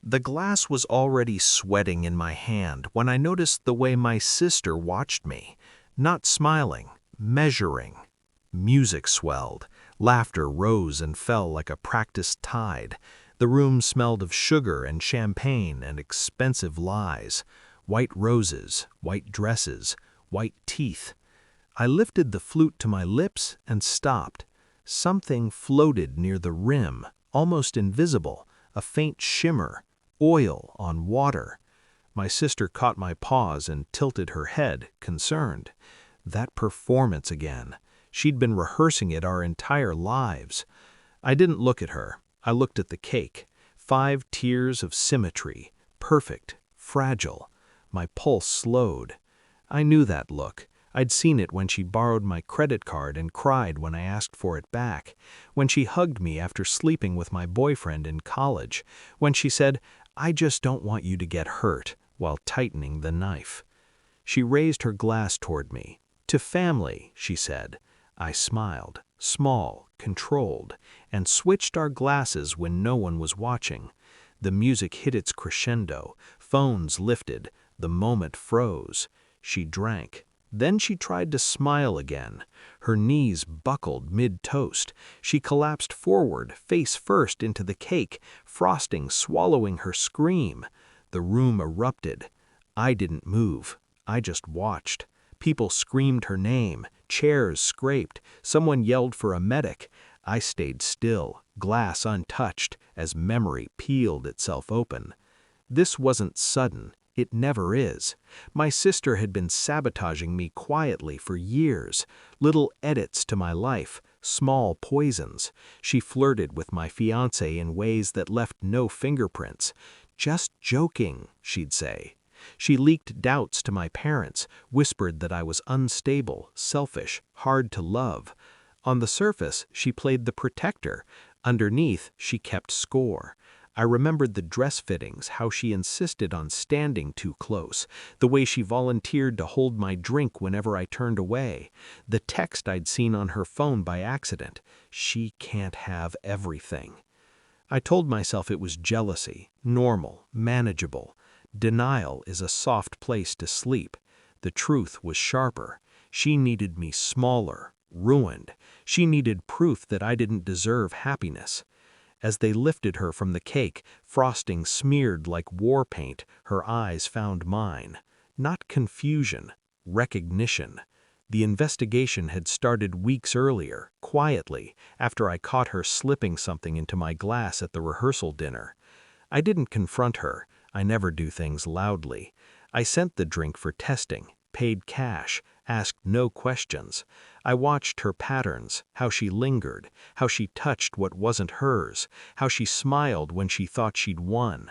The glass was already sweating in my hand when I noticed the way my sister watched me, not smiling, measuring. Music swelled, laughter rose and fell like a practiced tide. The room smelled of sugar and champagne and expensive lies, white roses, white dresses, white teeth. I lifted the flute to my lips and stopped. Something floated near the rim, almost invisible, a faint shimmer, oil on water. My sister caught my pause and tilted her head, concerned. That performance again. She'd been rehearsing it our entire lives. I didn't look at her. I looked at the cake. 5 tiers of symmetry, perfect, fragile. My pulse slowed. I knew that look. I'd seen it when she borrowed my credit card and cried when I asked for it back, when she hugged me after sleeping with my boyfriend in college, when she said, "I just don't want you to get hurt," while tightening the knife. She raised her glass toward me. "To family," she said. I smiled, small, controlled, and switched our glasses when no one was watching. The music hit its crescendo, phones lifted, the moment froze. She drank. Then she tried to smile again. Her knees buckled mid-toast. She collapsed forward, face first into the cake, frosting swallowing her scream. The room erupted. I didn't move. I just watched. People screamed her name. Chairs scraped. Someone yelled for a medic. I stayed still, glass untouched, as memory peeled itself open. This wasn't sudden. It never is. My sister had been sabotaging me quietly for years. Little edits to my life, small poisons. She flirted with my fiancé in ways that left no fingerprints. "Just joking," she'd say. She leaked doubts to my parents, whispered that I was unstable, selfish, hard to love. On the surface, she played the protector. Underneath, she kept score. I remembered the dress fittings, how she insisted on standing too close, the way she volunteered to hold my drink whenever I turned away, the text I'd seen on her phone by accident. She can't have everything. I told myself it was jealousy, normal, manageable. Denial is a soft place to sleep. The truth was sharper. She needed me smaller, ruined. She needed proof that I didn't deserve happiness. As they lifted her from the cake, frosting smeared like war paint, her eyes found mine. Not confusion, recognition. The investigation had started weeks earlier, quietly, after I caught her slipping something into my glass at the rehearsal dinner. I didn't confront her. I never do things loudly. I sent the drink for testing, paid cash, asked no questions. I watched her patterns, how she lingered, how she touched what wasn't hers, how she smiled when she thought she'd won.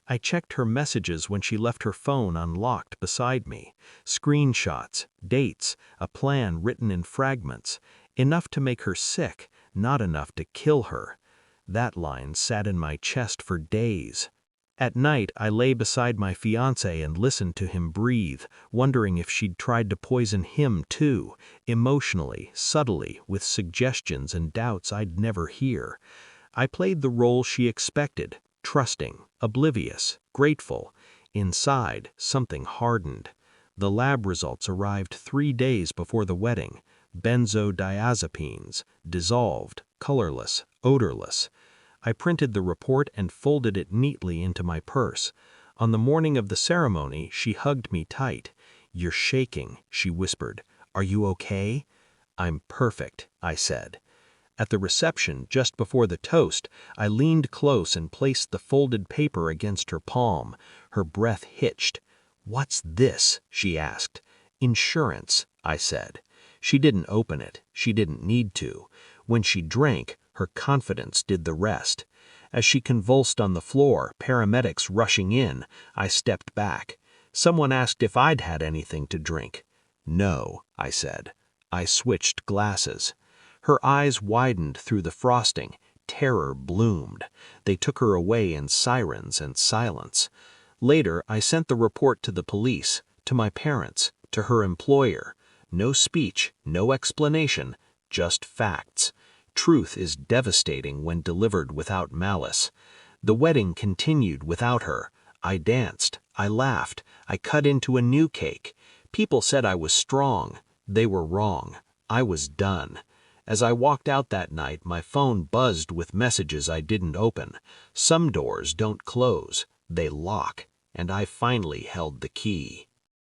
I checked her messages when she left her phone unlocked beside me. Screenshots, dates, a plan written in fragments. Enough to make her sick, not enough to kill her. That line sat in my chest for days. At night, I lay beside my fiancé and listened to him breathe, wondering if she'd tried to poison him too, emotionally, subtly, with suggestions and doubts I'd never hear. I played the role she expected, trusting, oblivious, grateful. Inside, something hardened. The lab results arrived 3 days before the wedding. Benzodiazepines, dissolved, colorless, odorless. I printed the report and folded it neatly into my purse. On the morning of the ceremony, she hugged me tight. "You're shaking," she whispered. "Are you okay?" "I'm perfect," I said. At the reception, just before the toast, I leaned close and placed the folded paper against her palm. Her breath hitched. "What's this?" she asked. "Insurance," I said. She didn't open it. She didn't need to. When she drank, her confidence did the rest. As she convulsed on the floor, paramedics rushing in, I stepped back. Someone asked if I'd had anything to drink. "No," I said. I switched glasses. Her eyes widened through the frosting. Terror bloomed. They took her away in sirens and silence. Later, I sent the report to the police, to my parents, to her employer. No speech, no explanation, just facts. Truth is devastating when delivered without malice. The wedding continued without her. I danced, I laughed, I cut into a new cake. People said I was strong. They were wrong. I was done. As I walked out that night, my phone buzzed with messages I didn't open. Some doors don't close, they lock, and I finally held the key.